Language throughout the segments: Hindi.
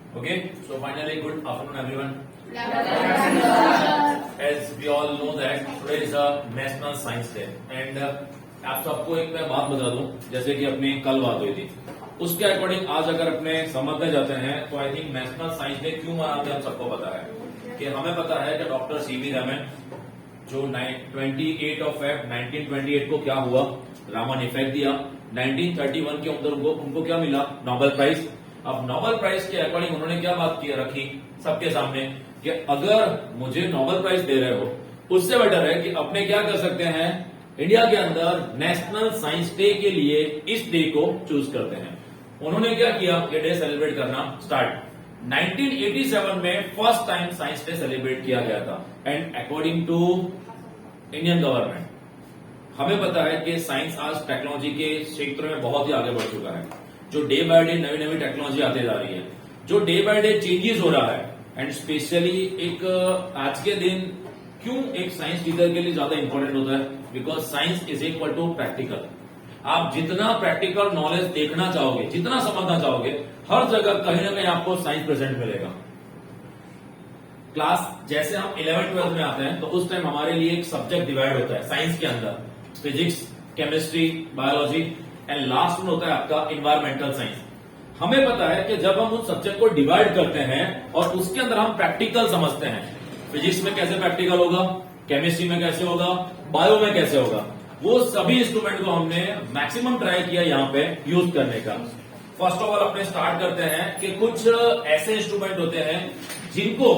Okay, so finally, good afternoon, everyone. As we all know that today is a National Science Day, and आप सबको एक मैं बात बता दूं, जैसे कि अपनी कल बात हुई थी, उसके अकॉर्डिंग आज अगर अपने समझने जाते हैं तो I think national science day क्यों मनाते हैं हम सबको पता है कि हमें पता है कि डॉक्टर सीवी रमन जो 28 ऑफ फेब 1928 को क्या हुआ, रामन इफेक्ट दिया, 1931 के अंदर उनको क्या मिला, नोबेल प्राइज। अब नोबेल प्राइज के अकॉर्डिंग उन्होंने क्या बात की रखी सबके सामने कि अगर मुझे नोबेल प्राइज दे रहे हो उससे बेटर है कि अपने क्या कर सकते हैं, इंडिया के अंदर नेशनल साइंस डे के लिए इस डे को चूज करते हैं। उन्होंने क्या किया, ये डे सेलिब्रेट करना स्टार्ट 1987 में first time science day celebrate किया गया था। And according to Indian government हमें पता है कि साइंस आज टेक्नोलॉजी के क्षेत्र में बहुत ही आगे बढ़ चुका है। जो डे बाय डे नई नई टेक्नोलॉजी आती जा रही है, जो डे बाय डे चेंजेस हो रहा है, एंड स्पेशली एक आज के दिन क्यों एक साइंस टीचर के लिए ज्यादा इंपॉर्टेंट होता है, because science is equal to practical. आप जितना प्रैक्टिकल नॉलेज देखना चाहोगे, जितना समझना चाहोगे, हर जगह कहीं ना कहीं आपको साइंस प्रेजेंट मिलेगा। क्लास जैसे हम 11th-12th में आते हैं तो उस टाइम हमारे लिए एक सब्जेक्ट डिवाइड होता है साइंस के अंदर, physics, chemistry, biology, and last में होता है आपका इन्वायरमेंटल साइंस। हमें पता है कि जब हम उस सब्जेक्ट को डिवाइड करते हैं और उसके अंदर हम प्रैक्टिकल समझते हैं, फिजिक्स में कैसे प्रैक्टिकल होगा, केमिस्ट्री में कैसे होगा, बायो में कैसे होगा, वो सभी इंस्ट्रूमेंट को हमने मैक्सिमम ट्राई किया यहाँ पे यूज करने का। फर्स्ट ऑफ ऑल अपने स्टार्ट करते हैं कि कुछ ऐसे इंस्ट्रूमेंट होते हैं जिनको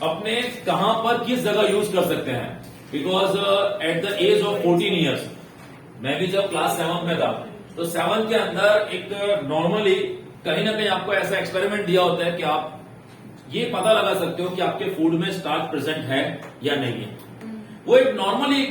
अपने कहां पर किस जगह यूज कर सकते हैं, because at the age of 14 years मैं भी जब क्लास 7 में था तो 7 के अंदर एक नॉर्मली कहीं ना कहीं आपको ऐसा एक्सपेरिमेंट दिया होता है कि आप ये पता लगा सकते हो कि आपके फूड में स्टार्च प्रेजेंट है या नहीं है। वो एक नॉर्मली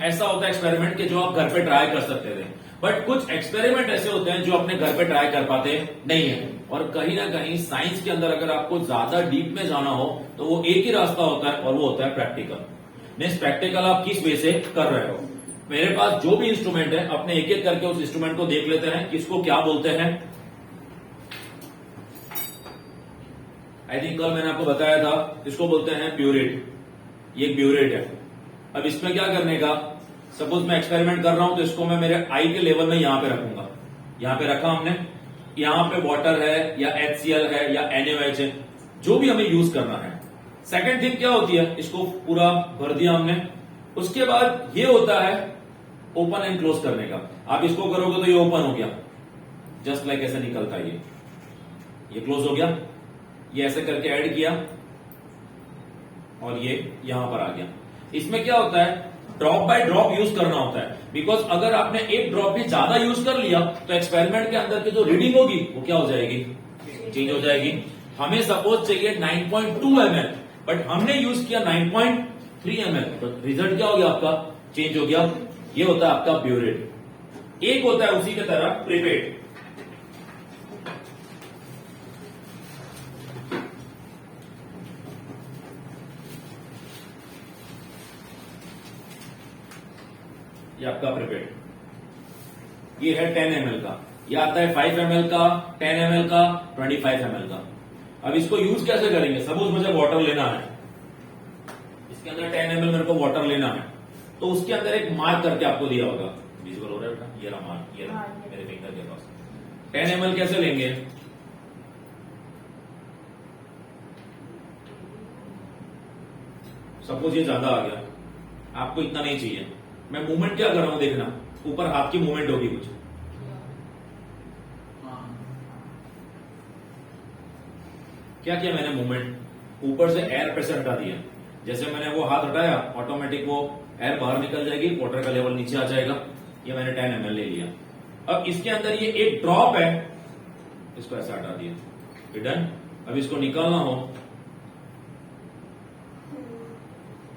ऐसा होता है एक्सपेरिमेंट कि जो आप घर पे ट्राई कर सकते थे, बट कुछ एक्सपेरिमेंट ऐसे होते हैं जो अपने घर पे ट्राई कर पाते नहीं है। और कहीं ना कहीं साइंस के अंदर अगर आपको ज्यादा डीप में जाना हो तो वो एक ही रास्ता होता है और वो होता है प्रैक्टिकल। नेक्स्ट प्रैक्टिकल आप किस वे से कर रहे हो। मेरे पास जो भी इंस्ट्रूमेंट है अपने एक एक करके उस इंस्ट्रूमेंट को देख लेते हैं, किसको क्या बोलते हैं। आई थिंक कल मैंने आपको बताया था, इसको बोलते हैं प्यूरेट। ये प्यूरेट है। अब इसमें क्या करने का, सपोज मैं एक्सपेरिमेंट कर रहा हूं तो इसको मैं मेरे आई के लेवल में यहां पे रखूंगा। यहां पे रखा हमने, यहां पे वाटर है या HCl है या NaOH है, जो भी हमें यूज करना है। सेकंड थिंग क्या होती है, इसको पूरा भर दिया हमने। उसके बाद ये होता है ओपन एंड क्लोज करने का। आप इसको करोगे तो ये ओपन हो गया, जस्ट लाइक ऐसे निकलता है ये क्लोज हो गया। ये ऐसे करके ऐड किया और ये यहां पर आ गया। इसमें क्या होता है, ड्रॉप बाय ड्रॉप यूज करना होता है, बिकॉज अगर आपने एक ड्रॉप भी ज्यादा यूज कर लिया तो एक्सपेरिमेंट के अंदर की जो रीडिंग होगी वो क्या हो जाएगी, चेंज हो जाएगी। हमें सपोज चाहिए 9.2 ml, बट हमने यूज किया 9.3 ml, तो रिजल्ट क्या हो गया, आपका चेंज हो गया। ये होता है आपका प्यूरेट। एक होता है उसी की तरह प्रिपेड। ये आपका प्रिपेड, ये है 10 ml का, ये आता है 5 ml का, 10 ml का, 25 ml का। अब इसको यूज कैसे करेंगे, सपोज मुझे वाटर लेना है, इसके अंदर 10 ml मेरे को वाटर लेना है, तो उसके अंदर एक मार्क करके आपको दिया होगा, विजिबल हो रहा है बेटा, ये रहा मार्क, ये रहा मेरे फिंगर के पास। 10 ml कैसे लेंगे, सपोज ये ज्यादा आ गया, आपको इतना नहीं चाहिए, मैं मूवमेंट क्या कर रहा हूं देखना, ऊपर हाथ की मूवमेंट होगी कुछ, क्या किया मैंने, मूवमेंट, ऊपर से एयर प्रेशर हटा दिया। जैसे मैंने वो हाथ हटाया ऑटोमेटिक वो एयर बाहर निकल जाएगी, वाटर का लेवल नीचे आ जाएगा। ये मैंने 10 ml ले लिया। अब इसके अंदर ये एक ड्रॉप है, इसको ऐसा हटा दिया, ये डन। अब इसको निकालना हो,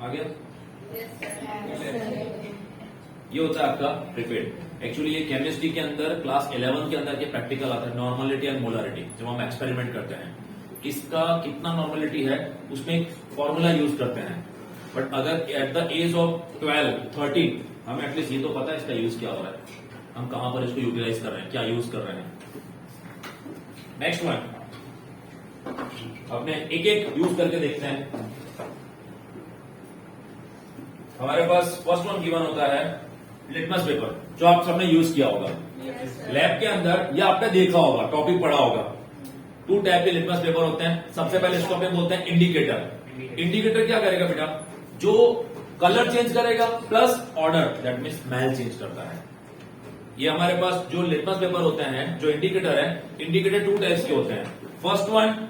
आ गया। ये होता है आपका प्रिपेड। एक्चुअली ये केमिस्ट्री के अंदर क्लास 11 के अंदर के प्रैक्टिकल आता है, नॉर्मलिटी एंड मोलारिटी। जब हम एक्सपेरिमेंट करते हैं किसका कितना नॉर्मलिटी है उसमें एक फॉर्मूला यूज करते हैं, बट अगर एट द एज ऑफ 12-13 हमें एटलीस्ट ये तो पता है इसका यूज क्या हो रहा है, हम कहां पर इसको यूटिलाइज कर रहे हैं, क्या यूज कर रहे हैं। नेक्स्ट वन, अपने एक एक यूज करके देखते हैं। हमारे पास फर्स्ट वन गिवन होता है लिटमस पेपर, जो आप सबने यूज किया होगा लैब के अंदर या आपने देखा होगा, टॉपिक पढ़ा होगा। 2 टाइप के लिटमस पेपर होते हैं। सबसे पहले इसको अपने बोलते हैं इंडिकेटर। इंडिकेटर क्या करेगा बेटा, जो कलर चेंज करेगा plus order, that mean smell change करता है। ये हमारे पास जो लिटमस पेपर होते हैं, जो इंडिकेटर है, इंडिकेटर 2 टाइप्स के होते हैं। फर्स्ट वन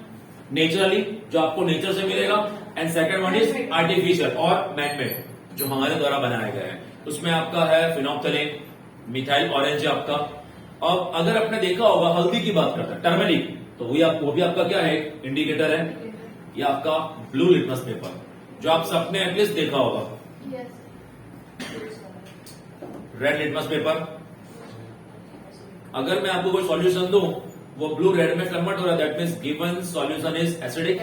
नेचुरली, जो आपको नेचर से मिलेगा, and second one is artificial और मैनमेड, जो हमारे द्वारा बनाया गया है। उसमें आपका है फिनोप्थलीन, मिथाइल ऑरेंज है आपका। और अगर आपने देखा होगा हल्दी की बात करते हैं, टर्मरिक, तो वो भी आपका क्या है, इंडिकेटर है। ये आपका ब्लू लिटमस पेपर, जो आप सबने एटलीस्ट देखा होगा। रेड लिटमस पेपर, अगर मैं आपको कोई सॉल्यूशन दूं, वो ब्लू रेड में कन्वर्ट हो रहा है, that means given solution is acidic.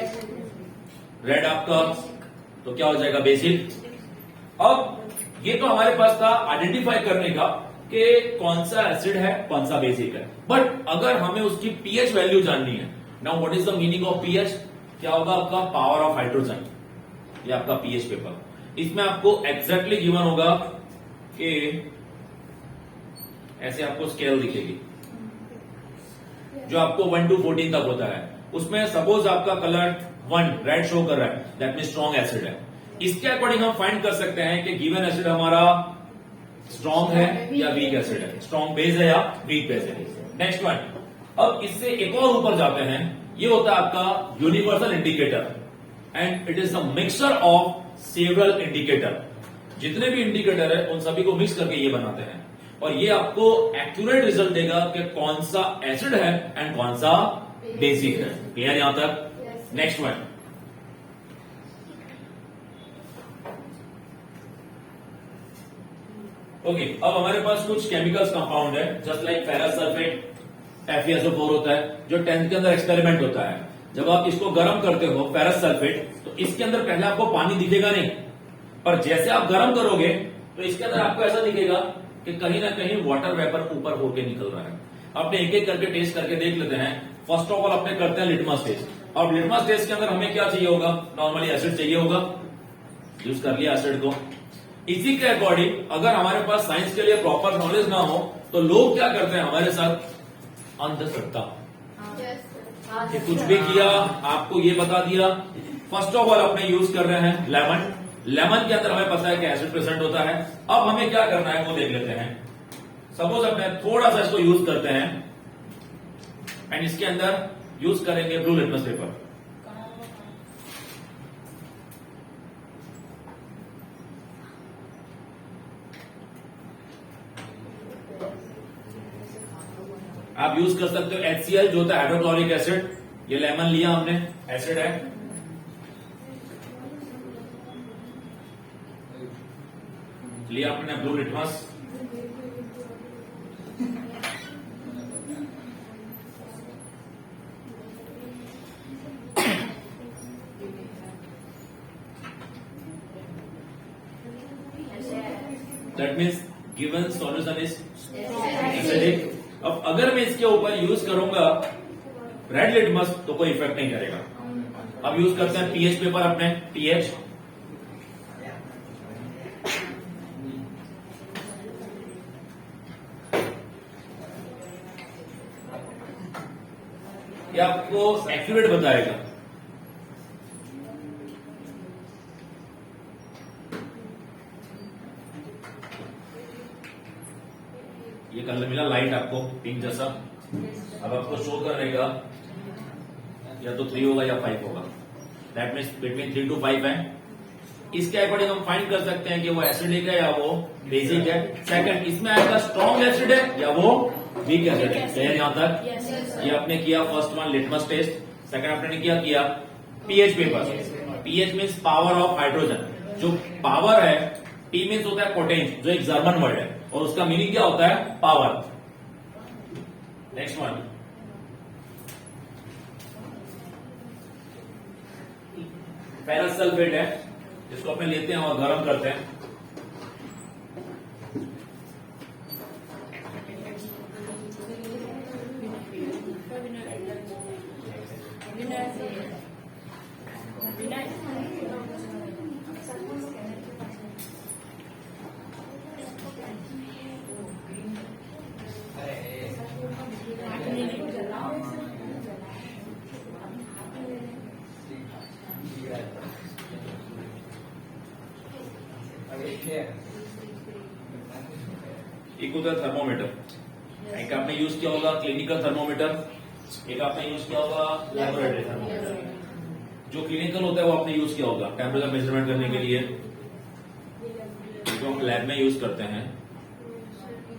Red आपका तो क्या हो जाएगा, बेसिक। अब ये तो हमारे पास था आइडेंटिफाई करने का कि कौन सा एसिड है, कौन सा बेसिक है। बट अगर हमें उसकी पीएच वैल्यू जाननी है, now what is the meaning of pH, क्या होगा आपका पावर ऑफ हाइड्रोजन, ये आपका पीएच पेपर। इसमें आपको एग्जैक्टली गिवन होगा कि ऐसे आपको स्केल दिखेगी, जो आपको 1 to 14 तक होता है। उसमें सपोज आपका कलर 1 रेड शो कर रहा है, दैट मीन स्ट्रॉन्ग एसिड है। इसके अकॉर्डिंग हम फाइंड कर सकते हैं कि गिवन एसिड हमारा स्ट्रॉन्ग है या वीक एसिड है, स्ट्रॉन्ग बेस है या वीक बेस है। नेक्स्ट वन, अब इससे एक और ऊपर जाते हैं, ये होता है आपका universal indicator, and it is the mixture of several indicator. जितने भी इंडिकेटर है उन सभी को मिक्स करके ये बनाते हैं, और ये आपको एक्यूरेट रिजल्ट देगा कि कौन सा एसिड है एंड कौन सा बेसिक है। क्लियर यहां तक? Next one, okay. अब हमारे पास कुछ केमिकल्स कंपाउंड है, just like ferrous sulphate, FeSO4 होता है, जो 10th के अंदर एक्सपेरिमेंट होता है। जब आप इसको गर्म करते हो फेरस सल्फेट, तो इसके अंदर पहले आपको पानी दिखेगा नहीं, पर जैसे आप गर्म करोगे तो इसके अंदर आपको ऐसा दिखेगा कि कहीं ना कहीं वाटर वेपर ऊपर होके निकल रहा है। अपने एक एक करके टेस्ट करके देख लेते हैं। फर्स्ट ऑफ ऑल अपने करते हैं लिटमस टेस्ट। और लिटमस टेस्ट के अंदर हमें क्या चाहिए होगा, नॉर्मली एसिड चाहिए होगा, यूज कर लिया एसिड को। इसी के अकॉर्डिंग अगर हमारे पास साइंस के लिए प्रॉपर नॉलेज ना हो, तो लोग क्या करते हैं हमारे साथ, अंधश्रद्धा, कुछ भी किया, आपको ये बता दिया। फर्स्ट ऑफ ऑल अपने यूज कर रहे हैं लेमन। लेमन के अंदर हमें पता है कि एसिड प्रेजेंट होता है। अब हमें क्या करना है वो देख लेते हैं। सपोज अपने थोड़ा सा इसको यूज करते हैं, एंड इसके अंदर यूज करेंगे ब्लू लिटमस पेपर। आप यूज कर सकते हो HCl, जो होता है हाइड्रोक्लोरिक एसिड। ये लेमन लिया हमने, एसिड है, लिया आपने blue litmus, that means given solution is acidic. अब अगर मैं इसके ऊपर यूज करूंगा रेड लिटमस, तो कोई इफेक्ट नहीं करेगा। अब यूज करते हैं पीएच पेपर अपने, पीएच। ये आपको एक्यूरेट बताएगा। ये कलर मिला लाइट आपको, पिंक जैसा। अब आपको शो करेगा या तो 3 होगा या 5 होगा, दैट मीन्स बिटवीन 3 to 5 है। इसके अकॉर्डिंग हम फाइंड कर सकते हैं कि वो एसिडिक है या वो बेसिक है। सेकंड, इसमें आएगा स्ट्रॉन्ग एसिड है या वो वीक एसिड है। क्लियर यहां तक? ये आपने किया first one litmus test. Second आपने किया PH paper. PH means power of hydrogen. जो पावर है, पी मीन्स होता है पोटेंस, जो एक जर्मन वर्ड है, और उसका मीनिंग क्या होता है, power. Next one, ferrous sulphate है, जिसको अपने लेते हैं और गर्म करते हैं। एक होता है थर्मोमीटर, एक आपने यूज किया होगा क्लिनिकल थर्मोमीटर, एक आपने यूज किया होगा लैबोरेटरी थर्मोमीटर। जो क्लिनिकल होता है वो आपने यूज किया होगा टेम्परेचर मेजरमेंट करने के लिए, जो हम लैब में यूज करते हैं।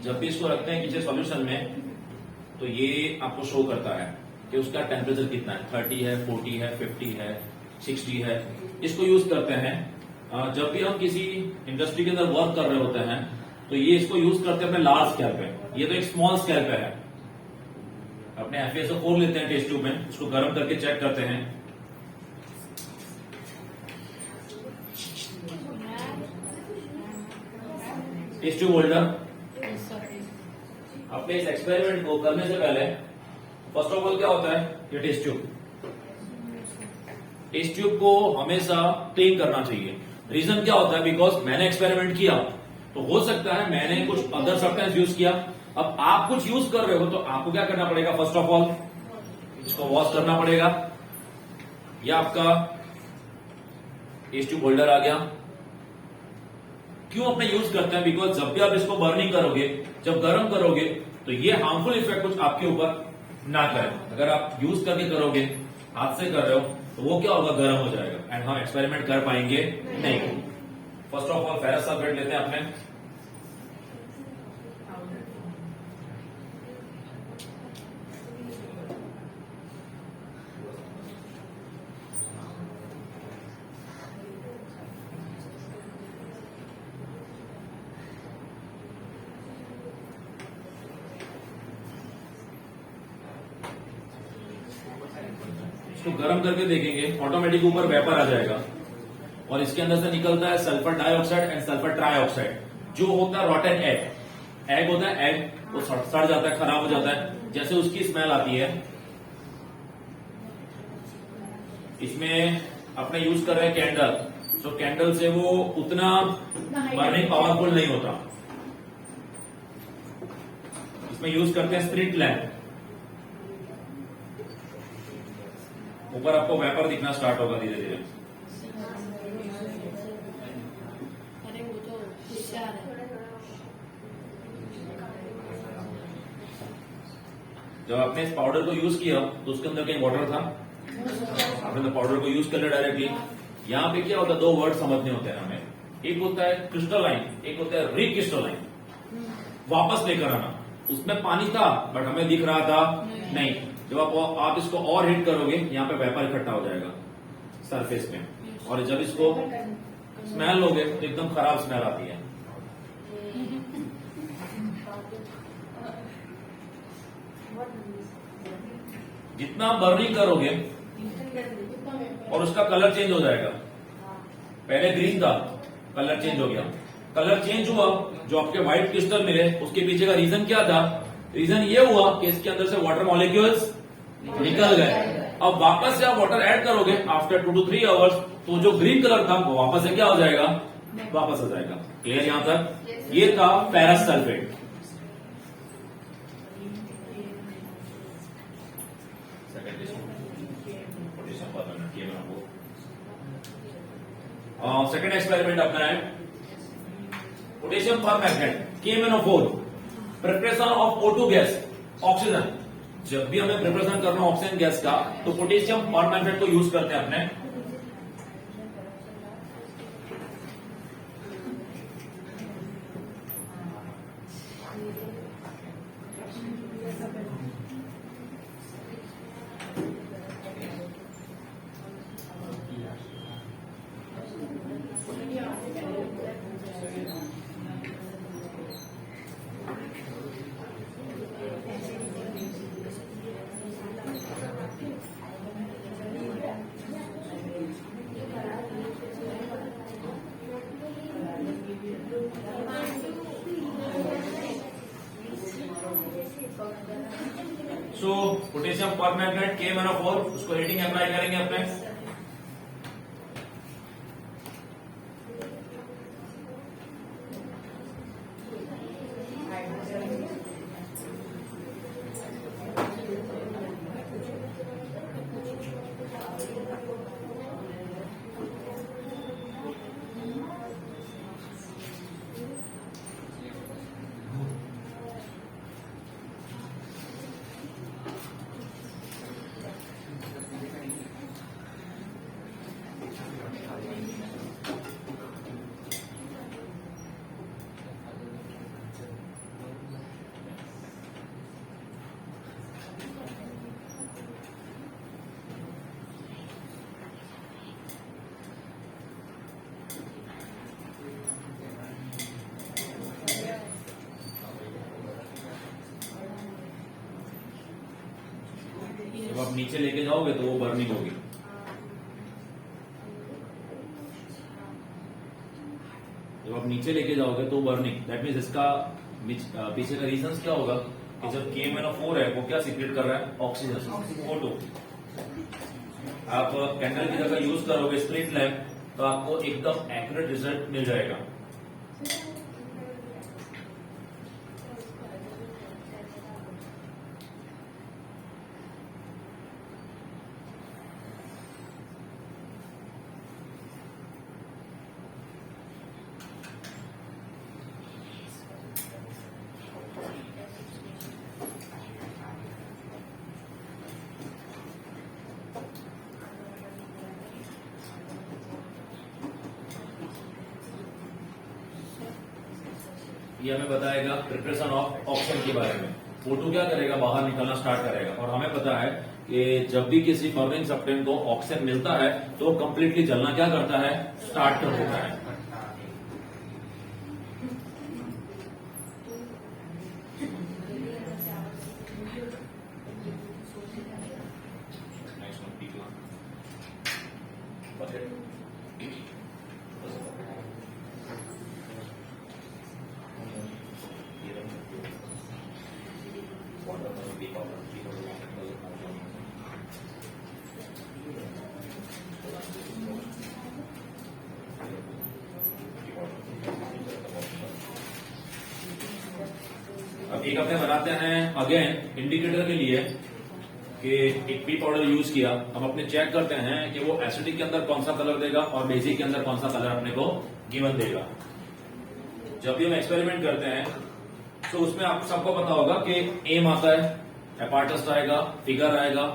जब भी इसको रखते हैं किसी सॉल्यूशन में तो ये आपको शो करता है कि उसका टेम्परेचर कितना है, 30 है, 40 है, 50 है, 60 है। इसको यूज करते हैं जब भी हम किसी इंडस्ट्री के अंदर वर्क कर रहे होते हैं, तो ये इसको यूज करते हैं अपने लार्ज स्केल पे। ये तो एक स्मॉल स्केल पे है। अपने FeSO4 लेते हैं टेस्ट ट्यूब में, उसको गर्म करके चेक करते हैं। Test tube holder. अपने इस एक्सपेरिमेंट को करने से पहले फर्स्ट ऑफ ऑल क्या होता है, ये टेस्ट ट्यूब। टेस्ट ट्यूब को हमेशा क्लीन करना चाहिए। रीजन क्या होता है, बिकॉज मैंने एक्सपेरिमेंट किया तो हो सकता है मैंने कुछ अदर सब्सटेंस यूज किया। अब आप कुछ यूज कर रहे हो तो आपको क्या करना पड़ेगा, फर्स्ट ऑफ ऑल इसको वॉश करना पड़ेगा। यह आपका टेस्ट ट्यूब होल्डर आ गया। क्यों अपने यूज करते हैं, बिकॉज जब भी आप इसको बर्निंग करोगे, जब गर्म करोगे, तो ये हार्मफुल इफेक्ट कुछ आपके ऊपर ना करे। अगर आप यूज करके करोगे, हाथ से कर रहे हो, तो वो क्या होगा, गर्म हो जाएगा एंड हम एक्सपेरिमेंट कर पाएंगे नहीं। First of all ferrous sulphate लेते हैं अपने। इसको गर्म करके देखेंगे, ऑटोमेटिक ऊपर वेपर आ जाएगा और इसके अंदर से निकलता है sulphur dioxide and sulphur trioxide, जो होता है रॉटन एग। एग होता है एग, वो सड़ जाता है, खराब हो जाता है, जैसे उसकी स्मेल आती है। इसमें अपने यूज कर रहे हैं कैंडल, तो कैंडल से वो उतना बर्निंग पावरफुल नहीं होता। इसमें यूज करते हैं स्प्रिट लैम्प। ऊपर आपको वेपर दिखना स्टार्ट होगा धीरे धीरे। जब आपने इस पाउडर को यूज किया तो उसके अंदर कहीं वाटर था, आपने तो पाउडर को यूज कर लिया डायरेक्टली। यहाँ पे क्या होता है, दो वर्ड समझने होते हैं हमें। एक होता है क्रिस्टलाइन, एक होता है रिक्रिस्टलाइन। वापस लेकर आना। उसमें पानी था बट हमें दिख रहा था नहीं। जब आप इसको और हीट करोगे, यहाँ पे वेपर इकट्ठा हो जाएगा सरफेस में, और जब इसको स्मेल लोगे तो एकदम खराब स्मेल आती है। जितना बर्निंग करोगे और उसका कलर चेंज हो जाएगा। पहले ग्रीन था, कलर चेंज हो गया। कलर चेंज हुआ, जो आपके व्हाइट क्रिस्टल मिले, उसके पीछे का रीजन क्या था? रीजन ये हुआ कि इसके अंदर से वाटर मॉलिक्यूल्स निकल गए। अब वापस से आप वाटर ऐड करोगे आफ्टर 2 to 3 आवर्स, तो जो ग्रीन कलर था वो वापस से क्या हो जाएगा, वापस आ जाएगा। क्लियर यहां तक? ये था फेरस सल्फेट। सेकेंड एक्सपेरिमेंट अपना है potassium permanganate KMnO4, preparation of O2 gas, oxygen. जब भी हमें प्रिपरेशन करना ऑक्सीजन गैस का, तो पोटेशियम परमैंगनेट को यूज करते हैं अपने। पोटेशियम पर मैग्नेट KMnO4, उसको रेटिंग अप्लाई करेंगे अपने। जब आप नीचे लेके जाओगे तो वो बर्निंग होगी। जब आप नीचे लेके जाओगे तो बर्निंग, दैट मीन्स इसका पीछे का रीजन क्या होगा कि जब KMnO4 है वो क्या सीक्रेट कर रहा है, ऑक्सीजन, O2। आप कैंडल की जगह यूज करोगे स्प्लिट लैम्प तो आपको एकदम एक्यूरेट रिजल्ट मिल जाएगा। ये हमें बताएगा प्रिपरेशन ऑफ ऑक्सीजन के बारे में। O2 क्या करेगा, बाहर निकलना स्टार्ट करेगा। और हमें पता है कि जब भी किसी बर्निंग सब्सटेंस को ऑक्सीजन मिलता है तो कंप्लीटली जलना क्या करता है, स्टार्ट कर देता है। अब एक अपने बनाते हैं अगेन इंडिकेटर के लिए कि एक पी पाउडर यूज किया। हम अपने चेक करते हैं कि वो एसिडिक के अंदर कौन सा कलर देगा और बेसिक के अंदर कौन सा कलर अपने को गिवन देगा। जब भी हम एक्सपेरिमेंट करते हैं तो उसमें आप सबको पता होगा कि एम आता है, एपार्टस आएगा, फिगर आएगा,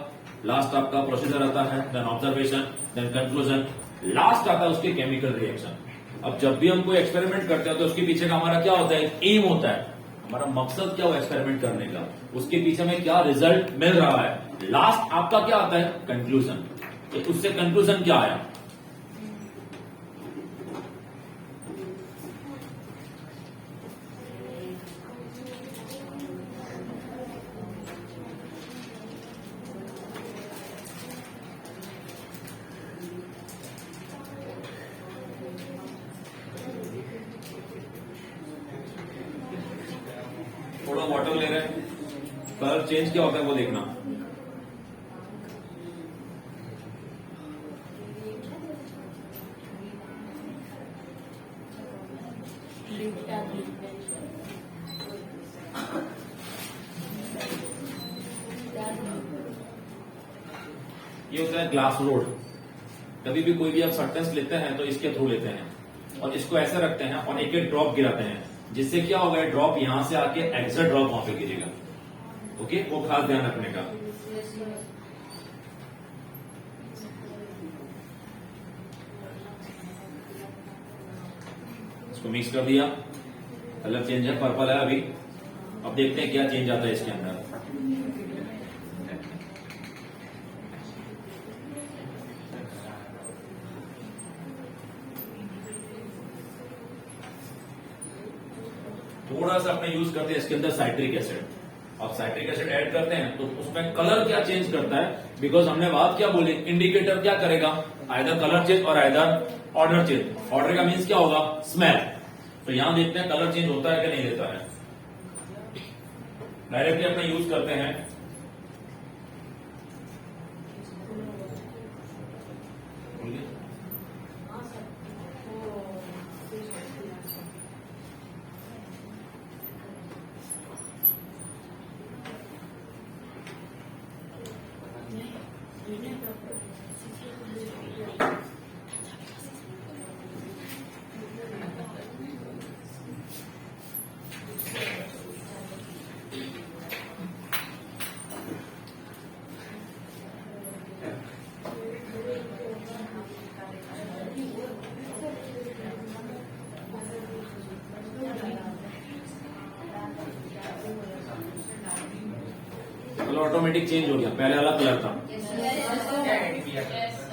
लास्ट आपका प्रोसीजर आता है, then observation, then conclusion, last आता है उसके केमिकल रिएक्शन। अब जब भी हम कोई एक्सपेरिमेंट करते हैं तो उसके पीछे का हमारा क्या होता है, एम होता है, हमारा मकसद क्या हो एक्सपेरिमेंट करने का, उसके पीछे में क्या रिजल्ट मिल रहा है। लास्ट आपका क्या आता है, कंक्लूजन। तो उससे कंक्लूजन क्या आया, थोड़ा वाटर ले रहे हैं, कलर चेंज क्या होता है वो देखना। ये होता है ग्लास रोड। कभी भी कोई भी आप सब्सटेंस लेते हैं तो इसके थ्रू लेते हैं और इसको ऐसे रखते हैं और एक एक ड्रॉप गिराते हैं, जिससे क्या होगा, ड्रॉप यहां से आके एग्जैक्ट ड्रॉप वहां पे गिरेगा। ओके, वो खास ध्यान रखने का। इसको मिक्स कर दिया, कलर चेंज है, पर्पल है अभी। अब देखते हैं क्या चेंज आता है इसके अंदर। थोड़ा सा अपने यूज करते हैं इसके अंदर साइट्रिक एसिड। अब साइट्रिक एसिड ऐड करते हैं तो उसमें कलर क्या चेंज करता है, बिकॉज हमने बात क्या बोली, इंडिकेटर क्या करेगा, आइदर कलर चेंज और आइदर ऑर्डर चेंज। ऑर्डर का मीन्स क्या होगा, स्मेल। तो यहां देखते हैं कलर चेंज होता है कि नहीं देता है। डायरेक्टली अपने यूज करते हैं कलर ऑटोमेटिक चेंज हो गया, पहले अलग कलर था।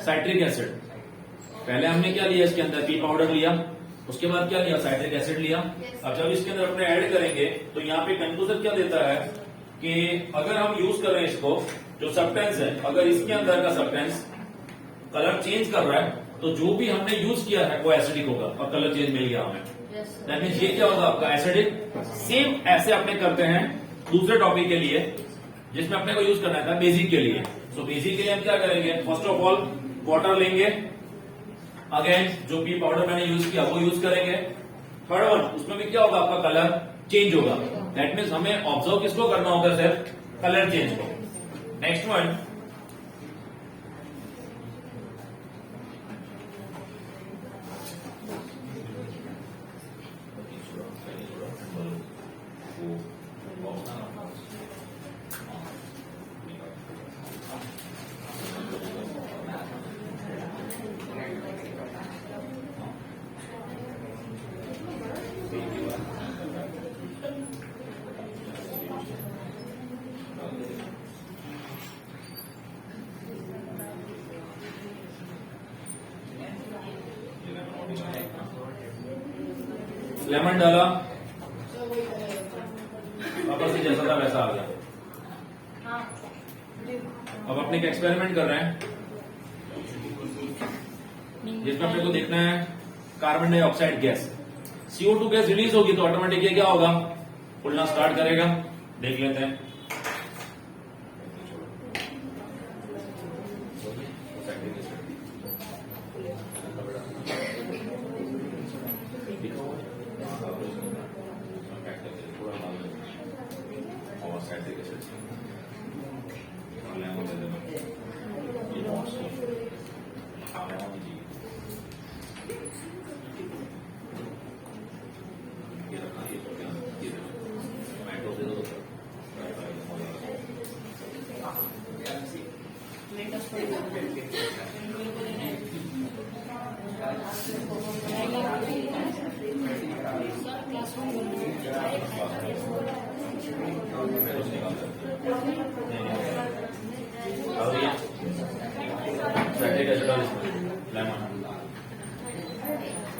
साइट्रिक एसिड, पहले हमने क्या लिया इसके अंदर, पी पाउडर लिया, उसके बाद क्या लिया, साइट्रिक एसिड लिया। अब जब इसके अंदर अपने ऐड करेंगे तो यहाँ पे कंक्लूजन क्या देता है कि अगर हम यूज कर रहे हैं इसको, जो सब्सटेंस है, अगर इसके अंदर का सब्सटेंस कलर चेंज कर रहा है तो जो भी हमने यूज किया है वो एसिडिक होगा और कलर चेंज मिल गया हमें। दैट मीन्स ये क्या होगा आपका एसिडिक। सेम ऐसे अपने करते हैं दूसरे टॉपिक के लिए जिसमें अपने को यूज करना था बेसिक के लिए। सो बेसिक के लिए हम क्या करेंगे, फर्स्ट ऑफ ऑल वाटर लेंगे, अगेन जो पी पाउडर मैंने यूज किया वो यूज करेंगे। थर्ड वन, उसमें भी क्या होगा, आपका कलर चेंज होगा। दैट मीन्स हमें ऑब्जर्व किसको करना होगा, सिर्फ कलर चेंज को। नेक्स्ट वन, लेमन डाला, वापस से जैसा था वैसा आ गया। अब अपने एक एक्सपेरिमेंट कर रहे हैं जिसमें अपने को देखना है carbon dioxide gas, CO2 gas release होगी तो ऑटोमेटिक ये क्या होगा, उड़ना स्टार्ट करेगा। देख लेते हैं।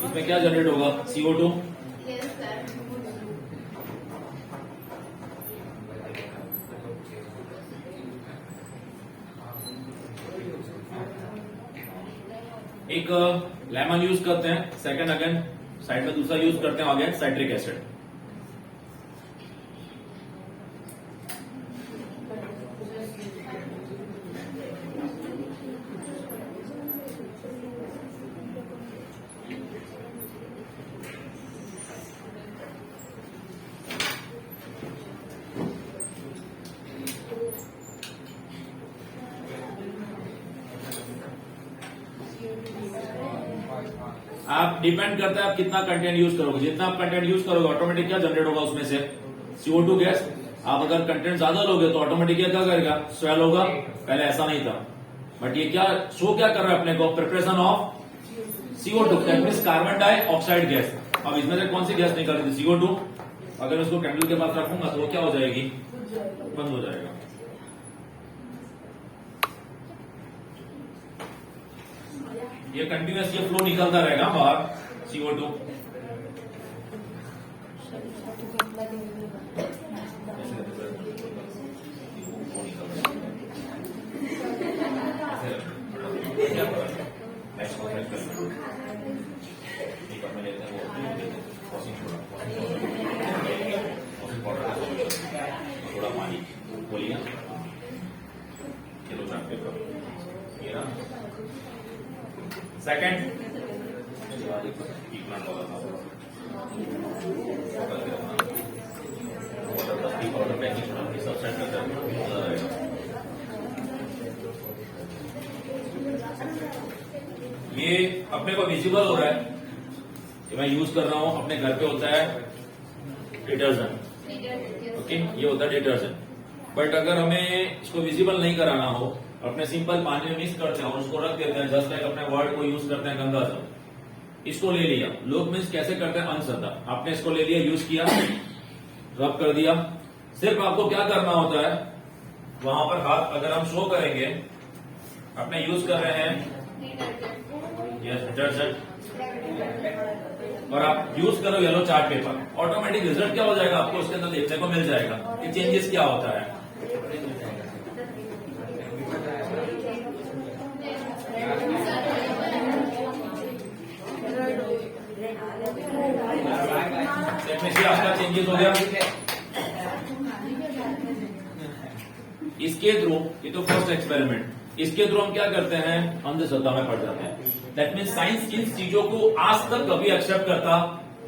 इसमें क्या जनरेट होगा, CO2। एक लेमन यूज करते हैं, सेकंड अगेन साइड में दूसरा यूज करते हैं अगेन साइट्रिक एसिड। आप डिपेंड करता है आप कितना कंटेंट यूज करोगे, जितना आप कंटेंट यूज करोगे ऑटोमेटिक क्या जनरेट होगा उसमें से, CO2 गैस। आप अगर कंटेंट ज्यादा लोगे तो ऑटोमेटिक क्या करेगा, स्वेल होगा। पहले ऐसा नहीं था, बट ये क्या शो क्या कर रहा है अपने को, preparation of CO2, that means carbon dioxide gas. अब इसमें से कौन सी गैस निकल रही थी, CO2। अगर इसको कैंडल के पास रखूंगा तो वो क्या हो जाएगी, बंद हो जाएगा। ये कंटिन्यूस ये फ्लो निकलता रहेगा बाहर CO2। थोड़ा पानी बोलिए, चलो चार्ट पेपर ये ना सेकेंड ये अपने को विजिबल हो रहा है कि मैं यूज कर रहा हूं, अपने घर पे होता है डिटर्जेंट, ओके, ये होता है डिटर्जेंट। बट अगर हमें इसको विजिबल नहीं कराना हो, अपने सिंपल पानी में मिक्स करते हैं और उसको रख देते हैं, जस्ट लाइक अपने वर्ड को यूज करते हैं गंगा जल। इसको ले लिया, लोग मिक्स कैसे करते हैं अनश्रद्धा, आपने इसको ले लिया, यूज किया, रब कर दिया। सिर्फ आपको क्या करना होता है, वहां पर हाथ अगर हम शो करेंगे, अपने यूज कर रहे हैं यस डिटर्जेंट, और आप यूज करो yellow chart paper, automatic result क्या हो जाएगा आपको उसके अंदर देखने को मिल जाएगा कि चेंजेस क्या होता है। आपका चेंजेस हो गया। इसके थ्रू, ये तो फर्स्ट एक्सपेरिमेंट, इसके थ्रू हम क्या करते हैं, अंधश्रद्धा में पड़ जाते हैं। दैट मीन्स साइंस इन चीजों को आज तक कभी एक्सेप्ट करता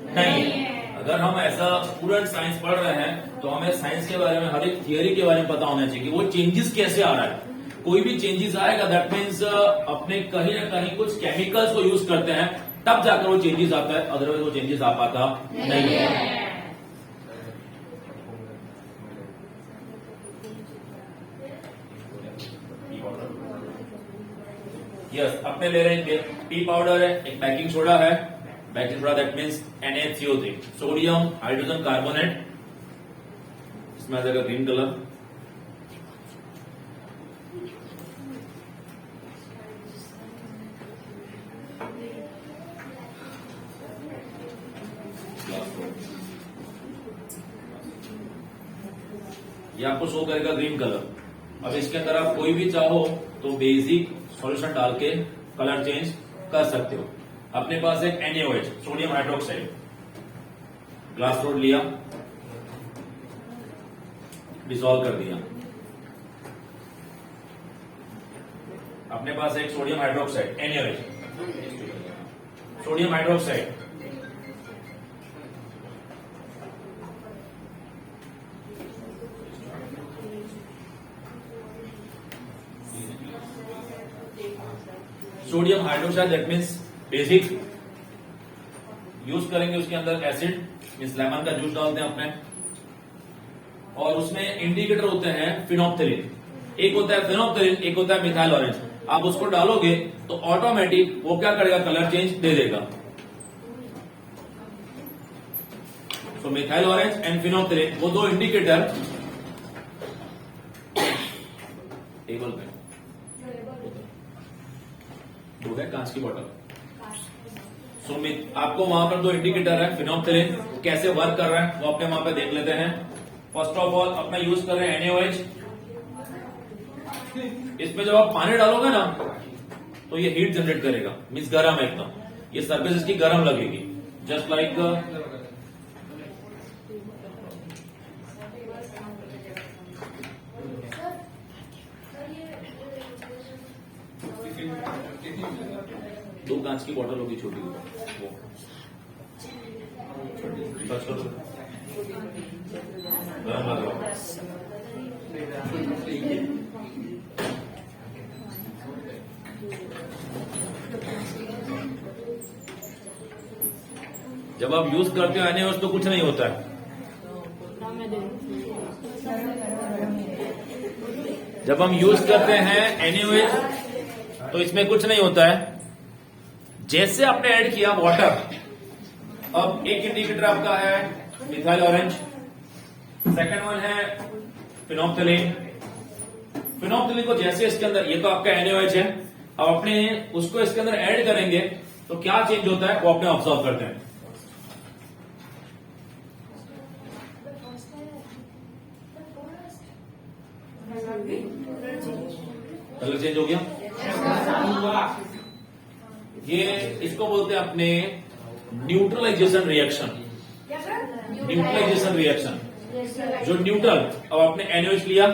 नहीं है। अगर हम ऐसा स्टूडेंट साइंस पढ़ रहे हैं तो हमें साइंस के बारे में, हर एक थियरी के बारे में पता होना चाहिए कि वो चेंजेस कैसे आ रहा है। कोई भी चेंजेस आएगा दैट मीन्स अपने कहीं ना कहीं कुछ केमिकल्स को यूज करते हैं, तब जाकर वो चेंजेस आता है, अदरवाइज वो चेंजेस आ पाता नहीं है। यस, अपने ले रहे हैं पी पाउडर है, एक बेकिंग सोडा है, baking soda that means NaCO3, sodium hydrogen carbonate, इसमें आ जाएगा ग्रीन कलर। ये आपको शो करेगा ग्रीन कलर। अब इसके अंदर आप कोई भी चाहो तो बेसिक सॉल्यूशन डाल के कलर चेंज कर सकते हो। अपने पास एक NaOH, sodium hydroxide, glass rod लिया, डिसॉल्व कर दिया। अपने पास एक sodium hydroxide NaOH, sodium hydroxide, sodium hydroxide that means basic, use करेंगे उसके अंदर एसिड मीन्स लेमन का जूस डालते हैं अपने, और उसमें इंडिकेटर होते हैं फिनोप्थेलिन, एक होता है फिनोप्थेलिन, एक होता है मिथाइल ऑरेंज। आप उसको डालोगे तो ऑटोमेटिक वो क्या करेगा, कलर चेंज दे देगा। सो मिथाइल ऑरेंज एंड फिनोप्थेलिन, वो दो इंडिकेटर टेबल पे दो है, कांच की बोतल। सो आपको वहां पर दो इंडिकेटर है, फिनोप्थेलिन कैसे वर्क कर रहा है वो अपने वहां पे देख लेते हैं। फर्स्ट ऑफ ऑल अपना यूज कर रहे हैं NaOH। इसमें जब आप पानी डालोगे ना तो ये हीट जनरेट करेगा, मीन्स गर्म है एकदम, ये सरफेस इसकी गर्म लगेगी, जस्ट लाइक दो कांच की बोतल होगी छोटी, वो गर्म लग रहा। जब आप यूज करते हो NaOH तो कुछ नहीं होता है। जब हम यूज करते हैं NaOH तो इसमें कुछ नहीं होता है। जैसे आपने ऐड किया वाटर, अब एक इंडिकेटर आपका है मिथाइल ऑरेंज, सेकंड वन है फिनोप्थेलिन। फिनोप्थेलिन को जैसे इसके अंदर, ये तो आपका NaOH है, अब अपने उसको इसके अंदर ऐड करेंगे तो क्या चेंज होता है वो अपने ऑब्जर्व करते हैं। कलर चेंज हो गया। ये इसको बोलते हैं अपने न्यूट्रलाइजेशन रिएक्शन। न्यूट्रलाइजेशन रिएक्शन, जो न्यूट्रल, अब आपने NaOH लिया,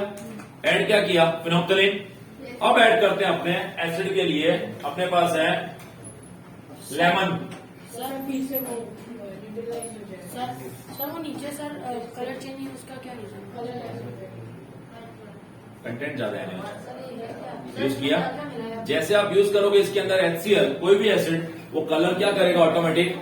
ऐड क्या किया, फिनोप्थेलिन, अब ऐड करते हैं अपने एसिड के लिए, अपने पास है लेमन। सर वो नीचे सर कलर चेंज है, उसका क्या रीजन? कंटेंट ज्यादा है यूज किया। जैसे आप यूज करोगे इसके अंदर HCl, कोई भी एसिड, वो कलर क्या करेगा ऑटोमेटिक।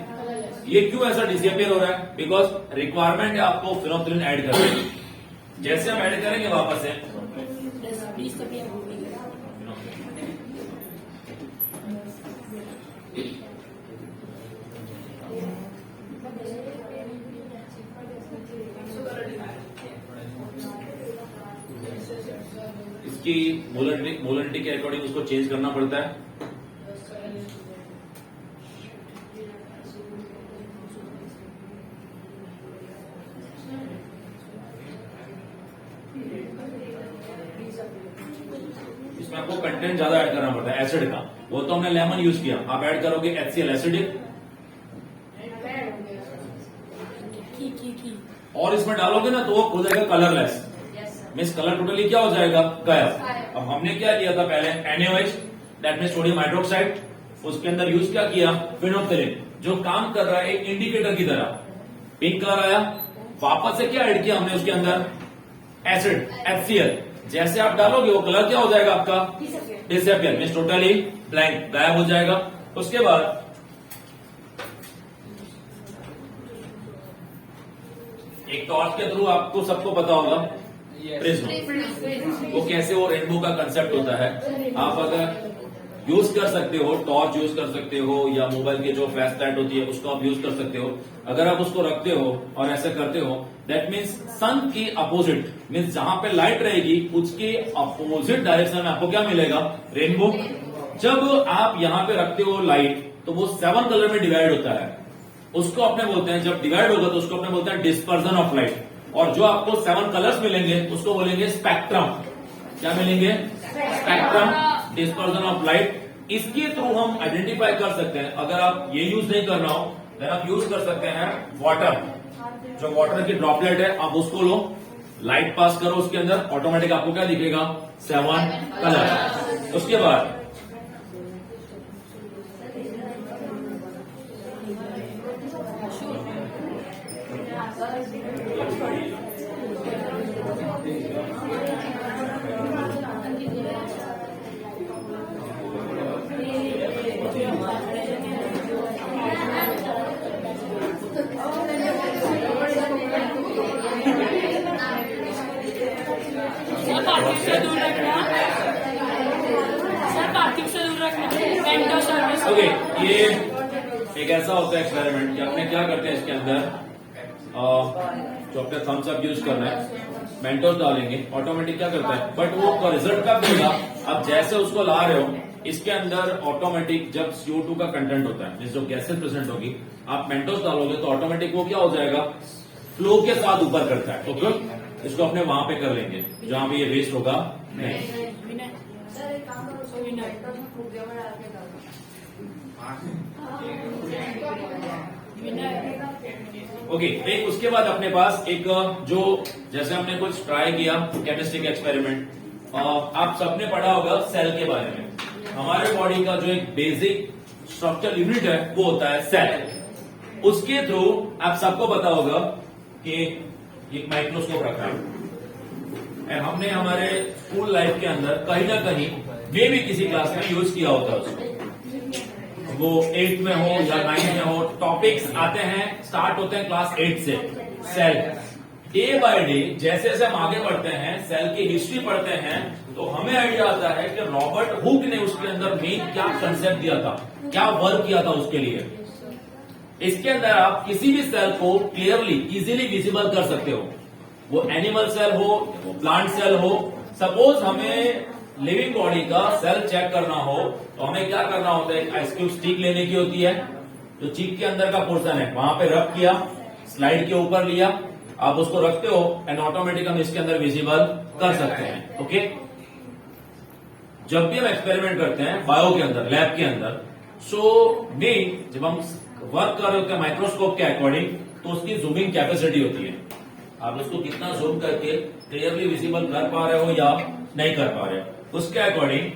ये क्यों ऐसा डिसअपियर हो रहा है, बिकॉज रिक्वायरमेंट है आपको फिनोप्थेलिन ऐड करने की। जैसे हम ऐड करेंगे वापस से उसकी मोलरिटी के अकॉर्डिंग उसको चेंज करना पड़ता है। इसमें आपको कंटेंट ज्यादा ऐड करना पड़ता है एसिड का, वो तो हमने लेमन यूज किया, आप ऐड करोगे HCl एसिडिक, और इसमें डालोगे ना तो वो हो जाएगा कलरलेस, मीन्स कलर टोटली क्या हो जाएगा, गायब। अब हमने क्या किया था पहले, NaOH that means sodium hydroxide, उसके अंदर यूज क्या किया, फिनोल्फथालीन, जो काम कर रहा है एक इंडिकेटर की तरह। पिंक कलर आया, वापस से क्या ऐड किया हमने उसके अंदर, एसिड HCl, जैसे आप डालोगे वो कलर क्या हो जाएगा आपका, डिसअपियर, मीन्स टोटली ब्लैंक, गायब हो जाएगा। उसके बाद एक टॉर्च के थ्रू आपको सबको पता होगा प्रिज्म, वो कैसे वो रेनबो का कंसेप्ट होता है। आप अगर यूज कर सकते हो, टॉर्च यूज कर सकते हो, या मोबाइल की जो फ्लैश लाइट होती है उसको आप यूज कर सकते हो। अगर आप उसको रखते हो और ऐसे करते हो, दैट मीन्स सन की अपोजिट, मीन्स जहां पे लाइट रहेगी उसके अपोजिट डायरेक्शन में आपको क्या मिलेगा, रेनबो। जब आप यहाँ पे रखते हो लाइट तो वो 7 कलर में डिवाइड होता है, उसको अपने बोलते हैं, जब डिवाइड होगा तो उसको अपने बोलते हैं डिस्पर्जन ऑफ लाइट। और जो आपको 7 कलर्स मिलेंगे उसको बोलेंगे स्पेक्ट्रम। क्या मिलेंगे, स्पेक्ट्रम, डिस्पर्जन ऑफ लाइट। इसके थ्रू हम आइडेंटिफाई कर सकते हैं। अगर आप ये यूज नहीं करना हो देन आप यूज कर सकते हैं वाटर, जो वाटर की ड्रॉपलेट है आप उसको लो, लाइट पास करो उसके अंदर, ऑटोमेटिक आपको क्या दिखेगा, 7 कलर। उसके बाद ओके, ये एक ऐसा होता है एक्सपेरिमेंट कि अपने क्या करते हैं इसके अंदर, जो अपने थम्स अप यूज करना है, मेंटोस डालेंगे, ऑटोमेटिक क्या करता है, बट वो रिजल्ट कब देगा, अब जैसे उसको ला रहे हो इसके अंदर ऑटोमेटिक जब CO2 का कंटेंट होता है, जिस जो गैसेस प्रेजेंट होगी, आप मेंटोस डालोगे तो ऑटोमेटिक वो क्या हो जाएगा, फ्लो के साथ ऊपर करता है। ओके, इसको अपने वहां पे कर लेंगे जहां पे ये वेस्ट होगा नहीं। ओके, एक उसके बाद अपने पास एक जो, जैसे हमने कुछ ट्राई किया केमिस्ट्री का एक्सपेरिमेंट, आप सबने पढ़ा होगा सेल के बारे में। हमारे बॉडी का जो एक बेसिक स्ट्रक्चर यूनिट है वो होता है सेल। उसके थ्रू आप सबको पता होगा कि एक माइक्रोस्कोप रखा है, और हमने हमारे स्कूल लाइफ के अंदर कहीं ना कहीं मे भी किसी क्लास में यूज किया होता है उसको, वो 8th में हो या 9th में हो। टॉपिक्स आते हैं, स्टार्ट होते हैं क्लास 8 से, सेल। डे बाय डे जैसे जैसे हम आगे बढ़ते हैं, सेल की हिस्ट्री पढ़ते हैं, तो हमें आइडिया आता है कि रॉबर्ट हुक ने उसके अंदर मेन क्या कंसेप्ट दिया था, क्या वर्क किया था उसके लिए। इसके अंदर आप किसी भी सेल को क्लियरली इजीली विजिबल कर सकते हो, वो एनिमल सेल हो, वो प्लांट सेल हो। सपोज हमें लिविंग बॉडी का सेल चेक करना हो तो हमें क्या करना होता है, एक आइस क्यूब स्टिक लेने की होती है, जो चीक के अंदर का पोर्शन है वहां पे रब किया, स्लाइड के ऊपर लिया, आप उसको रखते हो एंड ऑटोमेटिक हम इसके अंदर विजिबल कर सकते हैं। ओके, जब भी हम एक्सपेरिमेंट करते हैं बायो के अंदर, लैब के अंदर, सो मेन जब हम वर्क कर रहे होते हैं माइक्रोस्कोप के अकॉर्डिंग, तो उसकी जूमिंग कैपेसिटी होती है, आप उसको कितना जूम करके क्लियरली विजिबल कर पा रहे हो या नहीं कर पा रहे हो, उसके अकॉर्डिंग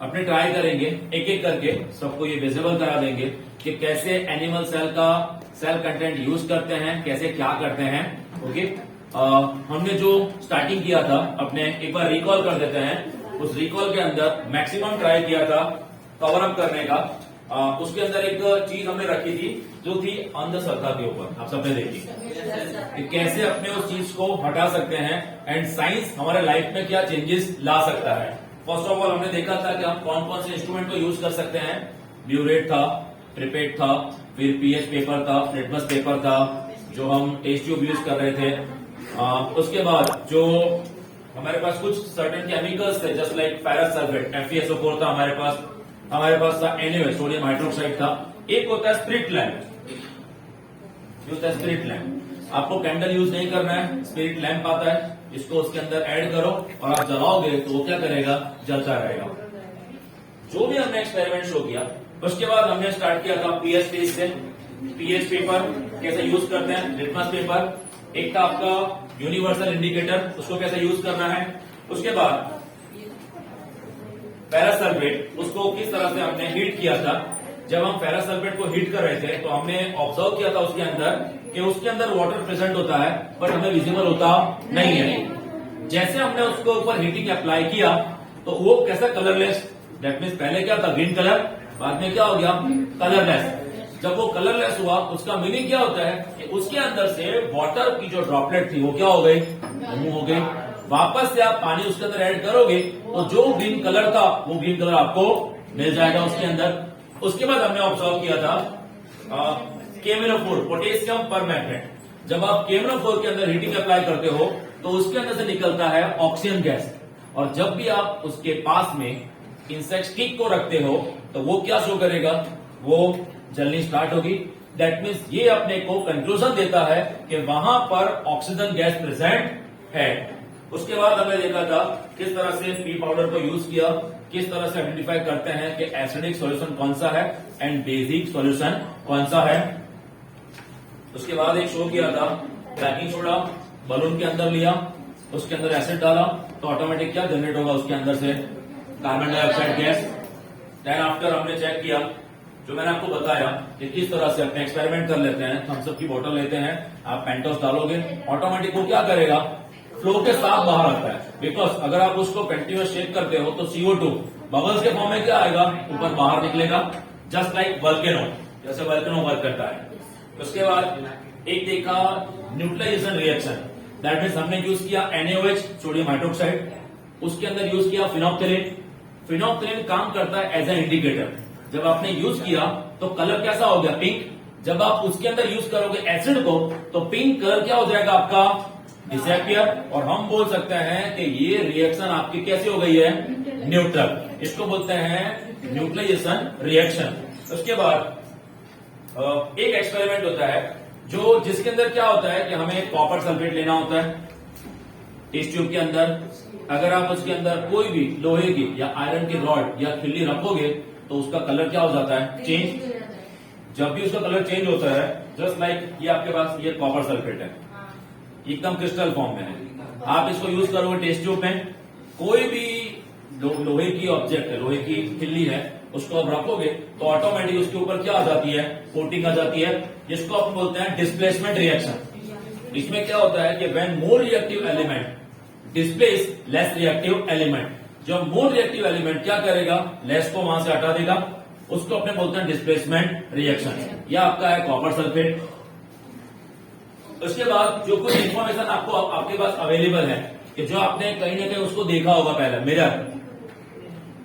अपने ट्राई करेंगे, एक एक करके सबको ये विजिबल करा देंगे कि कैसे एनिमल सेल का सेल कंटेंट यूज करते हैं, कैसे क्या करते हैं। ओके, हमने जो स्टार्टिंग किया था अपने, एक बार रिकॉल कर देते हैं। उस रिकॉल के अंदर मैक्सिमम ट्राई किया था कवर अप करने का। उसके अंदर एक चीज हमने रखी थी जो थी अंधश्रद्धा के ऊपर, आप सबने देखी कि कैसे अपने उस चीज को हटा सकते हैं एंड साइंस हमारे लाइफ में क्या चेंजेस ला सकता है। फर्स्ट ऑफ ऑल हमने देखा था कि हम कौन कौन से इंस्ट्रूमेंट को यूज कर सकते हैं। ब्यूरेट था, ट्रिपेट था, फिर पीएच पेपर था, लिटमस पेपर था, जो हम टेस्ट ट्यूब यूज कर रहे थे। उसके बाद जो हमारे पास कुछ सर्टेन केमिकल्स थे just like ferrous sulphate FeSO4 था हमारे पास था NaOH सोडियम हाइड्रोक्साइड था। एक होता है स्पिरिट लैंप, होता है स्पिरिट लैंप। आपको कैंडल यूज नहीं करना है, स्पिरिट लैंप आता है, इसको उसके अंदर ऐड करो और आप जलाओगे तो वो क्या करेगा, जलता रहेगा। जो भी हमने एक्सपेरिमेंट शो किया, उसके बाद हमने स्टार्ट किया था पीएच टेस्ट से। पीएच पेपर कैसे यूज करते हैं, लिटमस पेपर, एक था आपका यूनिवर्सल इंडिकेटर, उसको कैसे यूज करना है। उसके बाद फेरस सल्फेट, उसको किस तरह से हमने हीट किया था। जब हम फेरस सल्फेट को हीट कर रहे थे तो हमने ऑब्जर्व किया था उसके अंदर कि उसके अंदर वाटर प्रेजेंट होता है बट हमें विजिबल होता नहीं है। जैसे हमने उसके ऊपर हीटिंग अप्लाई किया तो वो कैसा कलरलेस, दैट मीन्स पहले क्या था ग्रीन कलर, बाद में क्या हो गया कलरलेस। जब वो कलरलेस हुआ उसका मीनिंग क्या होता है कि उसके अंदर से वाटर की जो ड्रॉपलेट थी वो क्या हो गई, रिमूव हो गई। वापस से आप पानी उसके अंदर ऐड करोगे तो जो ग्रीन कलर था वो ग्रीन कलर आपको मिल जाएगा उसके अंदर। उसके बाद हमने ऑब्जर्व किया था KMnO4 पोटेशियम परमैंगनेट। जब आप KMnO4 के अंदर हीटिंग अप्लाई करते हो तो उसके अंदर से निकलता है ऑक्सीजन गैस, और जब भी आप उसके पास में इंसेक्ट स्टिक को रखते हो तो वो क्या शो करेगा, वो जलनी स्टार्ट होगी। दैट मीन्स ये अपने को कंक्लूजन देता है कि वहां पर ऑक्सीजन गैस प्रेजेंट है। उसके बाद हमने देखा था किस तरह से पी पाउडर को यूज किया, किस तरह से आइडेंटिफाई करते हैं कि एसिडिक सॉल्यूशन कौन सा है एंड बेसिक सॉल्यूशन कौन सा है। उसके बाद एक शो किया था बेकिंग सोडा बलून के अंदर लिया, उसके अंदर एसिड डाला तो ऑटोमेटिक क्या जनरेट होगा उसके अंदर से, carbon dioxide gas. Then after हमने चेक किया, जो मैंने आपको बताया कि किस तरह से अपने एक्सपेरिमेंट कर लेते हैं। थम्स अप की बोतल लेते हैं, आप पेंटोस डालोगे, ऑटोमेटिक वो क्या करेगा, फ्लो के साथ बाहर आता है। बिकॉज अगर आप उसको कंटिन्यूस शेक करते हो तो CO2 बबल्स के फॉर्म में क्या आएगा, ऊपर बाहर निकलेगा, जस्ट लाइक वल्केनो, जैसे वल्केनो वर्क करता है। उसके बाद एक देखा न्यूट्रलाइजेशन रिएक्शन, दैट मीन्स हमने यूज किया NaOH सोडियम हाइड्रोक्साइड, उसके अंदर यूज किया फिनोक्सिलिन। फिनोक्सिलिन काम करता है एज ए इंडिकेटर। जब आपने यूज किया तो कलर कैसा हो गया, पिंक। जब आप उसके अंदर यूज करोगे एसिड को तो पिंक कलर क्या हो जाएगा आपका, डिसअपियर। और हम बोल सकते हैं कि ये रिएक्शन आपकी कैसी हो गई है, न्यूट्रल। इसको बोलते हैं न्यूट्रलाइजेशन रिएक्शन। उसके बाद एक एक्सपेरिमेंट होता है जो जिसके अंदर क्या होता है कि हमें कॉपर सल्फेट लेना होता है टेस्ट ट्यूब के अंदर। अगर आप उसके अंदर कोई भी लोहे की या आयरन की रॉड या खिल्ली रखोगे तो उसका कलर क्या हो जाता है, चेंज। जब भी उसका कलर चेंज होता है, जस्ट लाइक ये आपके पास ये कॉपर सल्फेट है, एकदम क्रिस्टल फॉर्म में है। आप इसको यूज करोगे टेस्ट ट्यूब में, कोई भी लोहे की ऑब्जेक्ट है, लोहे की खिल्ली है, उसको आप रखोगे तो ऑटोमेटिक उसके ऊपर क्या आ जाती है, कोटिंग आ जाती है, जिसको आप बोलते हैं डिस्प्लेसमेंट रिएक्शन। इसमें क्या होता है कि when more reactive element displace less reactive element, जब मोर रिएक्टिव एलिमेंट क्या करेगा, लेस को वहां से हटा देगा, उसको अपने बोलते हैं डिस्प्लेसमेंट रिएक्शन। यह आपका है कॉपर सल्फेट। उसके बाद जो कुछ इंफॉर्मेशन आपको आपके पास अवेलेबल है कि जो आपने कहीं ना कहीं उसको देखा होगा पहले, mirror,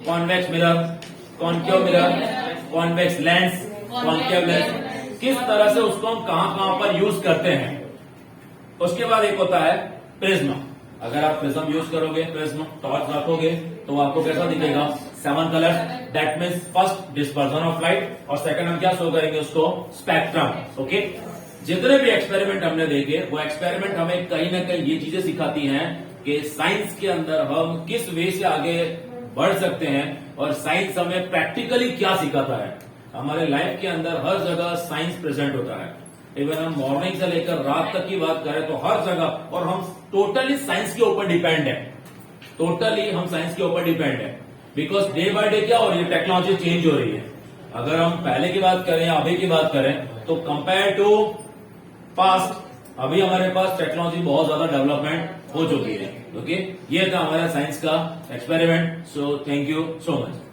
convex mirror, concave mirror, convex lens, concave lens, किस तरह से उसको हम कहां कहां पर यूज करते हैं। उसके बाद एक होता है प्रिज्म। अगर आप प्रिज्म यूज करोगे, प्रिज्म टॉर्च रखोगे तो आपको कैसा दिखेगा, 7 colour. That means first dispersion of light, और सेकंड हम क्या शो करेंगे उसको, स्पेक्ट्रम। ओके, जितने भी एक्सपेरिमेंट हमने देखे वो एक्सपेरिमेंट हमें कहीं ना कहीं ये चीजें सिखाती हैं कि साइंस के अंदर हम किस वे से आगे बढ़ सकते हैं और साइंस हमें प्रैक्टिकली क्या सिखाता है। हमारे लाइफ के अंदर हर जगह साइंस प्रेजेंट होता है। इवन हम मॉर्निंग से लेकर रात तक की बात करें तो हर जगह, और हम टोटली साइंस के ऊपर डिपेंड है, टोटली हम साइंस के ऊपर डिपेंड है। बिकॉज डे बाय डे क्या हो रही है, टेक्नोलॉजी चेंज हो रही है। अगर हम पहले की बात करें या अभी की बात करें तो कंपेयर टू पास्ट अभी हमारे पास टेक्नोलॉजी बहुत ज्यादा डेवलपमेंट हो चुकी है। ओके, ये था हमारा साइंस का experiment. So thank you so much.